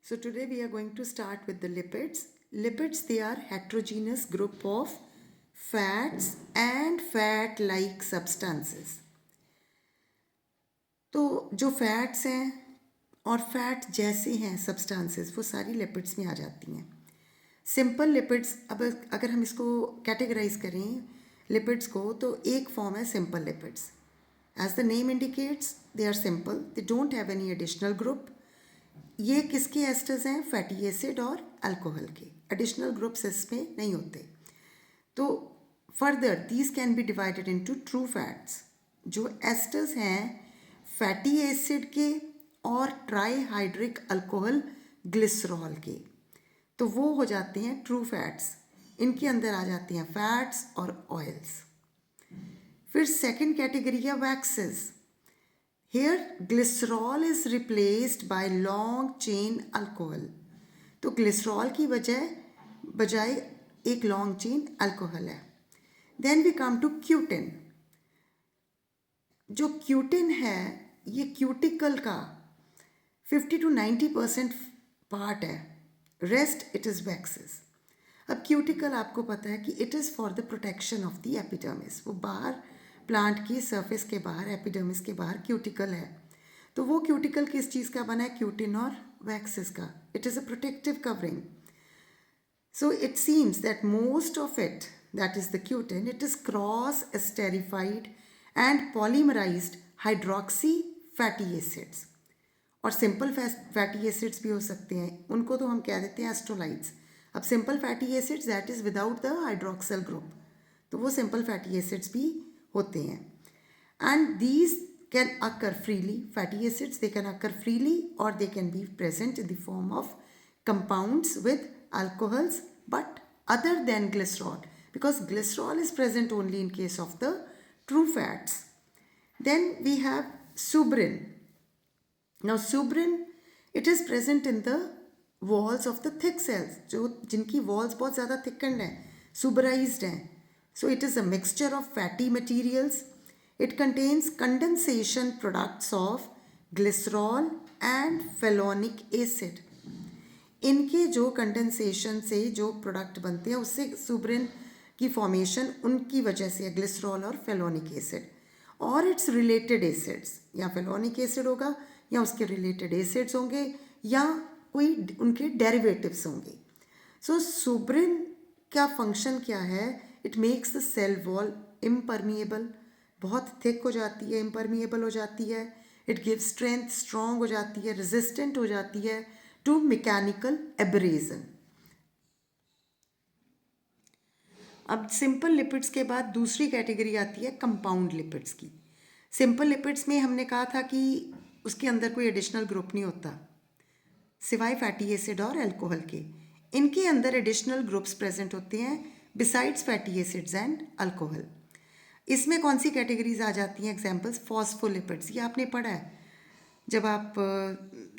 So today we are going to start with the lipids. Lipids, they are heterogeneous group of fats and fat-like substances. तो जो fats हैं और fat जैसे हैं substances वो सारी लिपिड्स में आ जाती हैं. सिंपल लिपिड्स, अब अगर हम इसको कैटेगराइज करें लिपिड्स को, तो एक फॉर्म है simple lipids. As the name indicates they are simple, they don't have any additional group. ये किसके एस्टर्स हैं? फैटी एसिड और अल्कोहल के. एडिशनल ग्रुप्स इसमें नहीं होते. तो further these can be divided into true fats. जो एस्टर्स हैं फैटी एसिड के और ट्राईहाइड्रिक अल्कोहल ग्लिसरॉल के, तो वो हो जाते हैं ट्रू फैट्स. इनके अंदर आ जाते हैं फैट्स और ऑयल्स. फिर सेकंड कैटेगरी है waxes. Here glycerol is replaced by long chain alcohol. तो ग्लिसरॉल की बजाय एक लॉन्ग चेन अल्कोहल है. Then we come to cutin. जो क्यूटिन है ये क्यूटिकल का 50 to 90% पार्ट है. Rest it is waxes. अब क्यूटिकल आपको पता है कि it is for the protection of the epidermis. वो बाहर प्लांट की सरफेस के बाहर, एपिडर्मिस के बाहर क्यूटिकल है. तो वो क्यूटिकल किस चीज़ का बना है? क्यूटिन और वैक्सेस का. It is a protective covering. So it seems that most of it, that is the cutin, it is cross esterified and polymerised hydroxy fatty acids. और सिंपल फैटी एसिड्स भी हो सकते हैं, उनको तो हम कह देते हैं एस्ट्रोलाइट्स. अब simple fatty acids that is without the hydroxyl group, तो वो सिंपल फैटी एसिड्स भी होते हैं. And these can occur freely. Fatty acids they can occur freely और they can be present in the form of compounds with alcohols but other than glycerol, because glycerol is present only in case of the true fats. Then we have suberin. Now suberin it is present in the walls of the thick cells, जो जिनकी walls बहुत ज़्यादा थिकन्ड हैं, सुबराइज्ड हैं. So it is a mixture of fatty materials. It contains condensation products of glycerol and phenolic acid. इनके जो condensation से जो प्रोडक्ट बनते हैं उससे सुब्रिन की फॉर्मेशन उनकी वजह से है, ग्लिसरॉल और फेलोनिक एसिड और इट्स रिलेटेड एसिड्स. या फेलोनिक एसिड होगा या उसके रिलेटेड एसिड्स होंगे या कोई उनके डेरिवेटिव्स होंगे. सो सुब्रिन का फंक्शन क्या है? It makes the cell wall impermeable. बहुत थिक हो जाती है, इम्परमिएबल हो जाती है. इट गिव्स स्ट्रेंथ, स्ट्रॉन्ग हो जाती है, रेजिस्टेंट हो जाती है टू मैकेनिकल एब्रेजन. अब सिंपल लिपिड्स के बाद दूसरी कैटेगरी आती है कंपाउंड लिपिड्स की. सिंपल लिपिड्स में हमने कहा था कि उसके अंदर कोई एडिशनल ग्रुप नहीं होता सिवाय फैटी एसिड और अल्कोहल के. इनके अंदर एडिशनल ग्रुप्स प्रेजेंट होते हैं besides fatty acids and alcohol. इसमें कौन सी कैटेगरीज आ जाती हैं? Examples phospholipids. ये आपने पढ़ा है जब आप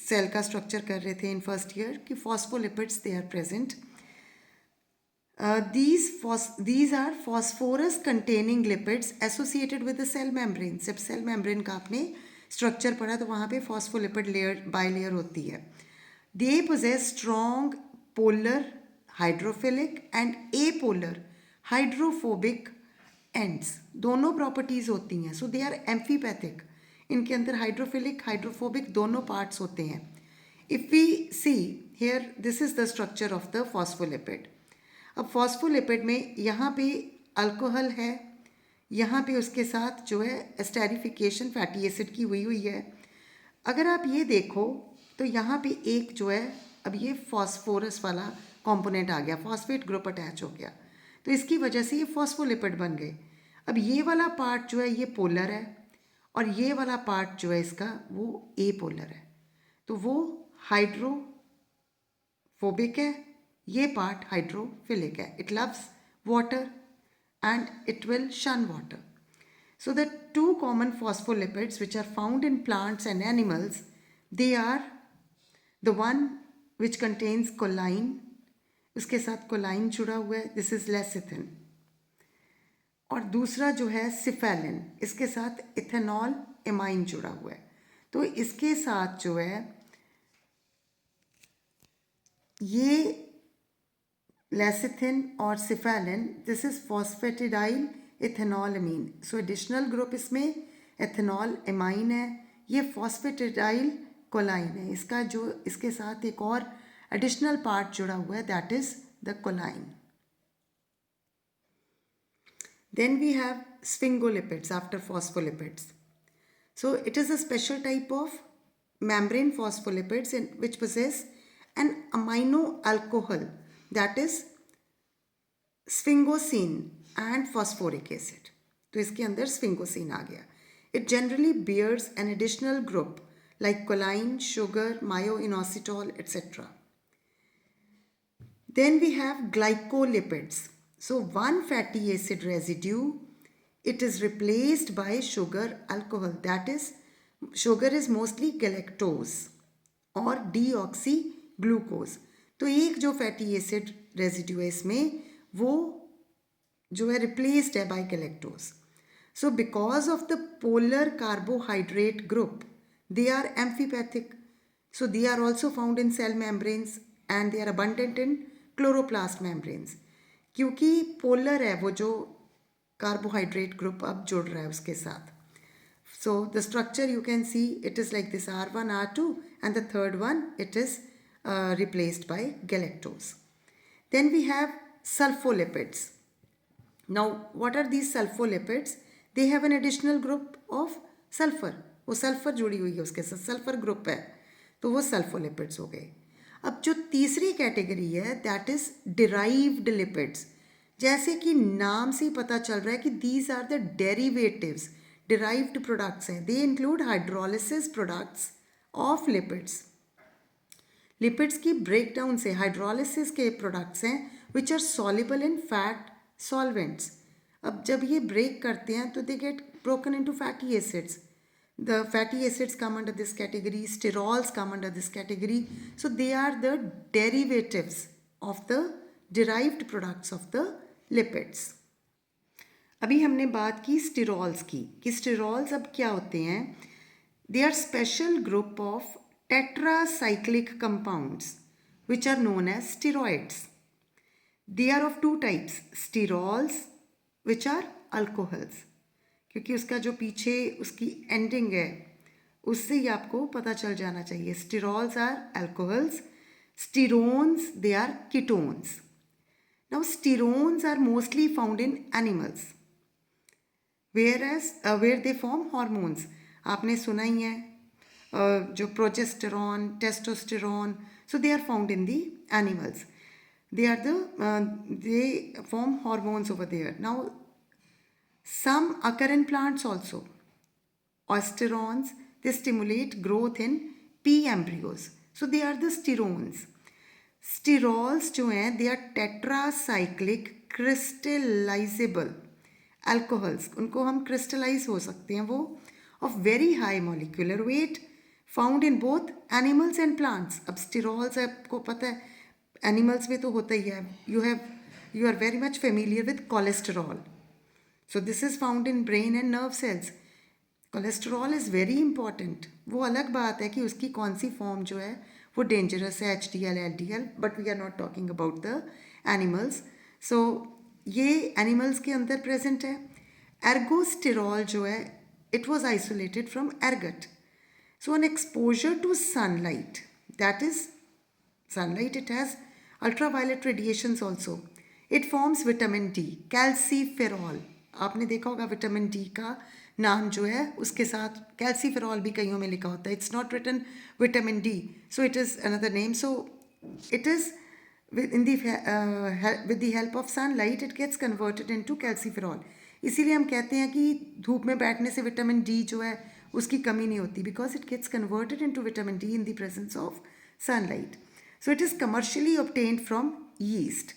सेल का स्ट्रक्चर कर रहे थे इन फर्स्ट ईयर कि phospholipids they are present. these are phosphorus containing lipids associated with the cell membrane. जब सेल मेम्ब्रेन का आपने स्ट्रक्चर पढ़ा तो वहाँ पे फॉस्फोलिपिड लेयर बाई लेयर होती है. They possess strong polar hydrophilic and apolar hydrophobic ends. दोनों प्रॉपर्टीज़ होती हैं. So they are amphipathic. इनके अंदर हाइड्रोफिलिक हाइड्रोफोबिक दोनों पार्ट्स होते हैं. If we see here, this is the structure of the phospholipid. अब फॉस्फोलिपिड में यहाँ पे अल्कोहल है, यहाँ पे उसके साथ जो है एस्टेरिफिकेशन फैटी एसिड की हुई है. अगर आप ये देखो तो यहाँ पे एक जो है, अब ये फॉस्फोरस वाला कंपोनेंट आ गया, फॉस्फेट ग्रुप अटैच हो गया, तो इसकी वजह से ये फॉस्फोलिपिड बन गए. अब ये वाला पार्ट जो है ये पोलर है और ये वाला पार्ट जो है इसका वो ए पोलर है, तो वो हाइड्रोफोबिक है, ये पार्ट हाइड्रोफिलिक है. It loves water and it will शन water. So the two common phospholipids which are found in plants and animals, they are the one which contains choline, उसके साथ choline जुड़ा हुआ है, this is lecithin. और दूसरा जो है सिफेलिन, इसके साथ इथेनॉल एमाइन जुड़ा हुआ है. तो इसके साथ जो है ये लेसिथिन और cephalin, this is phosphatidyl ethanol amine. So additional group इसमें एथेनॉल एमाइन है, ये फॉस्फेटिडाइल कोलाइन है. इसका जो इसके साथ एक और एडिशनल पार्ट जुड़ा हुआ है, that is the कोलाइन. Then we have sphingolipids after phospholipids. So it is a special type of membrane phospholipids which possess an amino alcohol, that is sphingosine and phosphoric acid. तो इसके अंदर sphingosine आ गया. It generally bears an additional group like choline, sugar, myoinositol, etc. Then we have glycolipids. So one fatty acid residue, it is replaced by sugar alcohol. That is, sugar is mostly galactose और deoxyglucose. तो एक जो fatty acid residue है इसमें, वो जो है replaced है bye galactose. So because of the polar carbohydrate group, they are amphipathic. So they are also found in cell membranes and they are abundant in chloroplast membranes. क्योंकि polar है वो जो कार्बोहाइड्रेट ग्रुप अब जुड़ रहा है उसके साथ. So the structure you can see it is like this R1 R2 and the third one it is replaced by galactose. Then we have sulfolipids. Now what are these sulfolipids? They have an additional group of sulfur. वो sulphur जुड़ी हुई है उसके साथ, sulphur group है, तो वो सल्फोलिपिड्स हो गए. अब जो तीसरी कैटेगरी है दैट इज डिराइव्ड लिपिड्स. जैसे कि नाम से ही पता चल रहा है कि these are the derivatives, derived products हैं. They include hydrolysis products of lipids. Lipids की ब्रेकडाउन से हाइड्रोलिसिस के प्रोडक्ट्स हैं which are soluble in fat solvents. अब जब ये ब्रेक करते हैं तो they get broken into fatty acids. The fatty acids come under this category, sterols come under this category. So they are the derivatives of the derived products of the lipids. अभी हमने बात की sterols की कि sterols अब क्या होते हैं. They are special group of tetracyclic compounds which are known as steroids. They are of two types, sterols which are alcohols. क्योंकि उसका जो पीछे उसकी एंडिंग है उससे ही आपको पता चल जाना चाहिए. Sterols are alcohols, sterones they are ketones. Now sterones are mostly found in animals where they form hormones. आपने सुना ही है जो progesterone, testosterone, so they are found in the animals. they form hormones over there. Now some occur in plants also. Osterones, they stimulate growth in pea embryos. So they are the sterones. Sterols जो हैं they are tetracyclic crystallizable alcohols. उनको हम crystallize हो सकते हैं वो, of very high molecular weight, found in both animals and plants. अब sterols आपको पता है animals में तो होता ही है. You are very much familiar with cholesterol. So this is found in brain and nerve cells. Cholesterol is very important. वो अलग बात है कि उसकी कौन सी फॉर्म जो है वो डेंजरस है, HDL, LDL, but we are not talking about the animals. So ये एनिमल्स के अंदर प्रेजेंट है. एर्गोस्टेरॉल जो है it was isolated from ergot. So an exposure to sunlight, that is sunlight, it has ultraviolet radiations also. It forms vitamin D, calciferol. आपने देखा होगा vitamin D का नाम जो है उसके साथ कैल्सीफेरॉल भी कईयों में लिखा होता है. It's not written vitamin D, so it is another name. So it is with the help of sunlight it gets converted into calciferol. इसीलिए हम कहते हैं कि धूप में बैठने से विटामिन डी जो है उसकी कमी नहीं होती, because it gets converted into vitamin D in the presence of sunlight. So it is commercially obtained from yeast.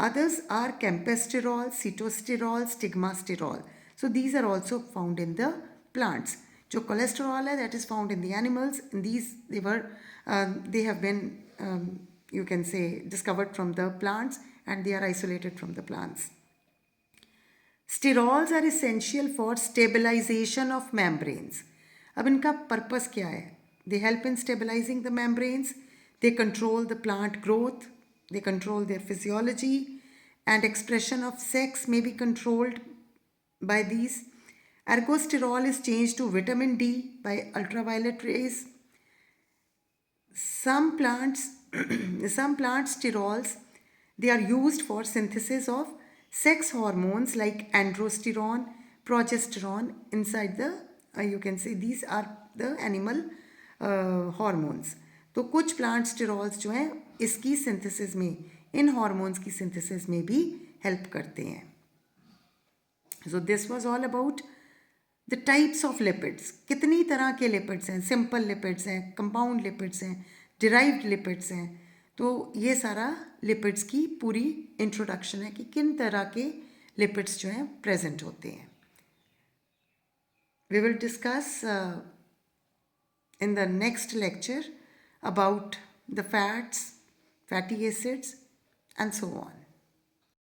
Others are campesterol, cetosterol, stigmasterol. So these are also found in the plants. जो cholesterol है that is found in the animals. In these they have been you can say discovered from the plants and they are isolated from the plants. Sterols are essential for stabilization of membranes. अब इनका purpose क्या है? They help in stabilizing the membranes. They control the plant growth, they control their physiology, and expression of sex may be controlled by these. Ergosterol is changed to vitamin D by ultraviolet rays. Some plants, some plant sterols, they are used for synthesis of sex hormones like androsterone, progesterone inside the, you can say these are the animal hormones. तो कुछ plant sterols जो हैं इसकी synthesis में, इन hormones की synthesis में भी help करते हैं. So this was all about the types of lipids. कितनी तरह के लिपिड्स हैं, सिंपल लिपिड्स हैं, कंपाउंड लिपिड्स हैं, डिराइव्ड लिपिड्स हैं. तो ये सारा लिपिड्स की पूरी इंट्रोडक्शन है कि किन तरह के लिपिड्स जो हैं प्रेजेंट होते हैं. We will discuss in the next lecture about the fats, fatty acids, and so on.